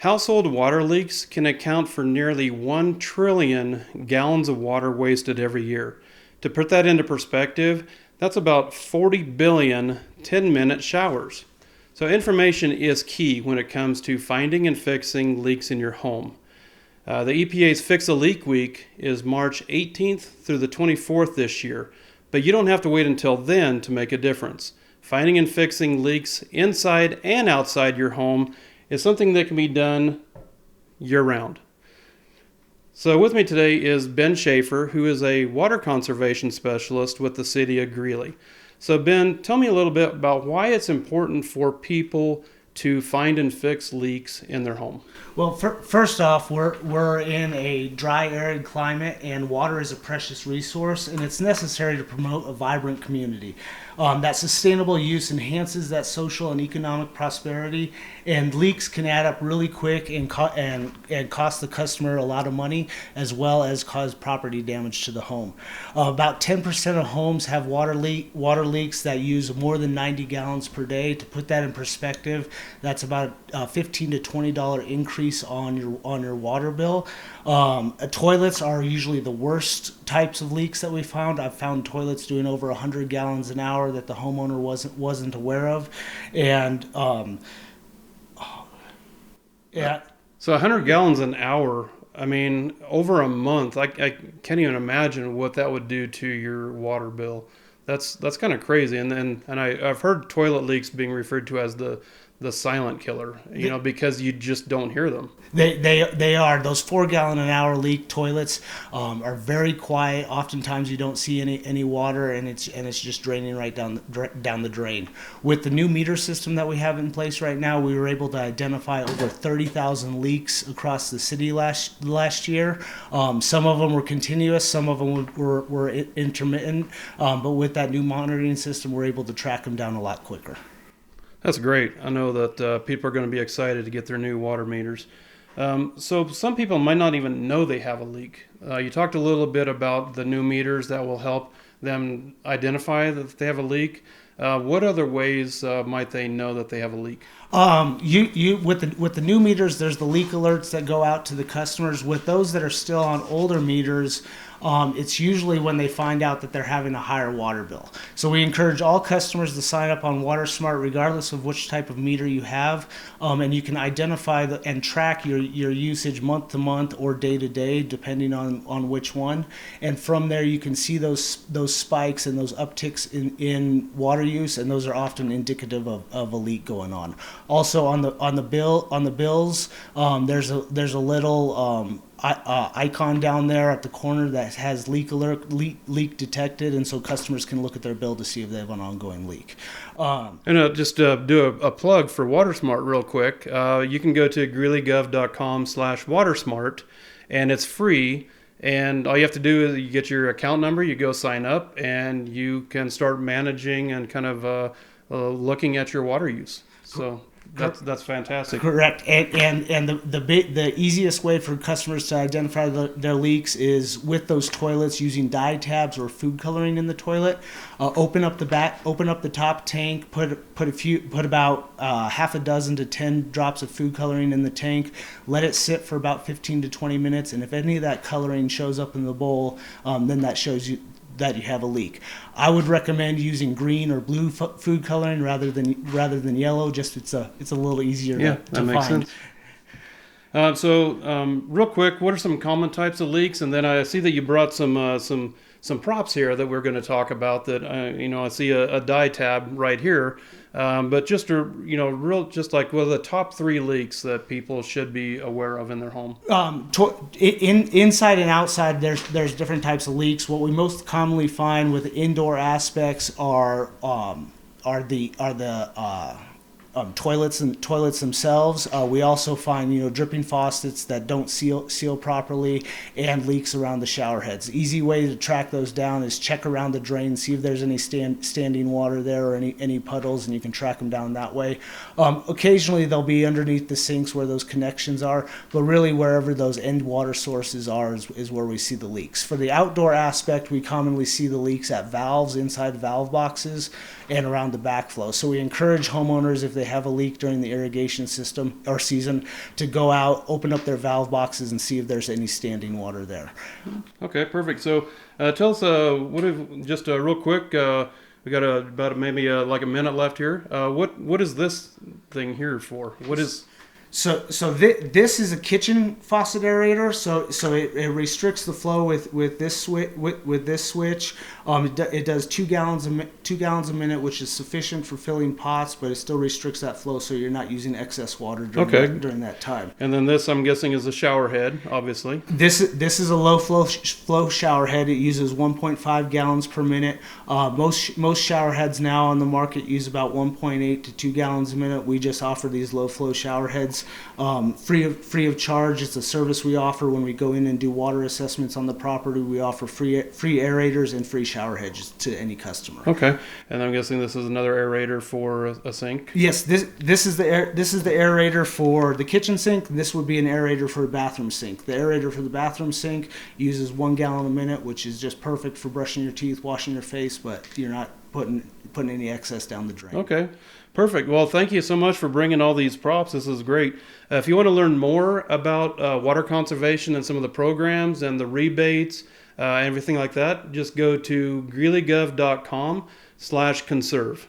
Household water leaks can account for nearly 1 trillion gallons of water wasted every year. To put that into perspective, that's about 40 billion 10-minute showers. So information is key when it comes to finding and fixing leaks in your home. The EPA's Fix a Leak Week is March 18th through the 24th this year, but you don't have to wait until then to make a difference. Finding and fixing leaks inside and outside your home is something that can be done year-round. So with me today is Ben Schaefer, who is a water conservation specialist with the city of Greeley. So Ben, tell me a little bit about why it's important for people to find and fix leaks in their home. Well, first off, we're in a dry, arid climate, and water is a precious resource, and it's necessary to promote a vibrant community. That sustainable use enhances that social and economic prosperity, and leaks can add up really quick and cost the customer a lot of money, as well as cause property damage to the home. About 10% of homes have water leaks that use more than 90 gallons per day. To put that in perspective, that's about a $15 to $20 increase on your water bill. Toilets are usually the worst types of leaks that we found. I've found toilets doing over 100 gallons an hour that the homeowner wasn't aware of, and yeah. So 100 gallons an hour. I mean, over a month. I can't even imagine what that would do to your water bill. That's kind of crazy. And I've heard toilet leaks being referred to as the silent killer, because you just don't hear them. They are. Those 4 gallon an hour leak toilets are very quiet. Oftentimes you don't see any water, and it's just draining right down the drain. With the new meter system that we have in place right now, we were able to identify over 30,000 leaks across the city last year. Some of them were continuous, some of them were intermittent, but with that new monitoring system, we're able to track them down a lot quicker. That's great. I know that people are going to be excited to get their new water meters. So some people might not even know they have a leak. You talked a little bit about the new meters that will help them identify that they have a leak. What other ways might they know that they have a leak? With the new meters, there's the leak alerts that go out to the customers. With those that are still on older meters, it's usually when they find out that they're having a higher water bill. So we encourage all customers to sign up on WaterSmart regardless of which type of meter you have, and you can identify and track your usage month to month or day to day depending on which one. And from there you can see those spikes and those upticks in water use, and those are often indicative of a leak going on. Also on the bills, there's a little icon down there at the corner that has leak alert, leak detected, and so customers can look at their bill to see if they have an ongoing leak. Just do a plug for WaterSmart real quick. You can go to greeleygov.com/WaterSmart, and it's free. And all you have to do is you get your account number, you go sign up, and you can start managing and kind of looking at your water use. So that's fantastic. Correct. And the easiest way for customers to identify their leaks is with those toilets using dye tabs or food coloring in the toilet. Open up the top tank, put about half a dozen to 10 drops of food coloring in the tank. Let it sit for about 15 to 20 minutes, and if any of that coloring shows up in the bowl, then that shows you that you have a leak. I would recommend using green or blue food coloring rather than yellow. Just it's a little easier to makes find. Sense. So real quick, what are some common types of leaks? And then I see that you brought some props here that we're going to talk about. That I see a dye tab right here. But just like what are the top 3 leaks that people should be aware of in their home? Inside and outside, there's different types of leaks. What we most commonly find with indoor aspects are the toilets themselves. We also find dripping faucets that don't seal properly, and leaks around the shower heads. The easy way to track those down is check around the drain, see if there's any standing water there or any puddles, and you can track them down that way. Occasionally they'll be underneath the sinks where those connections are, but really wherever those end water sources are is where we see the leaks. For the outdoor aspect, we commonly see the leaks at valves, inside valve boxes, and around the backflow. So we encourage homeowners, if they they have a leak during the irrigation system or season to go out, open up their valve boxes, and see if there's any standing water there. Okay, perfect. So tell us, just real quick, we got about maybe like a minute left here. What is this thing here for? What is... So this is a kitchen faucet aerator. So it restricts the flow with this switch. It does 2 gallons a minute, which is sufficient for filling pots, but it still restricts that flow, so you're not using excess water during that time. And then this, I'm guessing, is a shower head, obviously. This is a low flow shower head. It uses 1.5 gallons per minute. Most shower heads now on the market use about 1.8 to 2 gallons a minute. We just offer these low flow shower heads free of charge. It's a service we offer when we go in and do water assessments on the property. We offer free aerators and free shower heads to any customer. Okay, and I'm guessing this is another aerator for a sink. Yes, this is the aerator for the kitchen sink. This would be an aerator for a bathroom sink. The aerator for the bathroom sink uses 1 gallon a minute, which is just perfect for brushing your teeth, washing your face, but you're not putting any excess down the drain. Okay, perfect. Well, thank you so much for bringing all these props. This is great. If you want to learn more about water conservation and some of the programs and the rebates, everything like that, just go to greeleygov.com/conserve.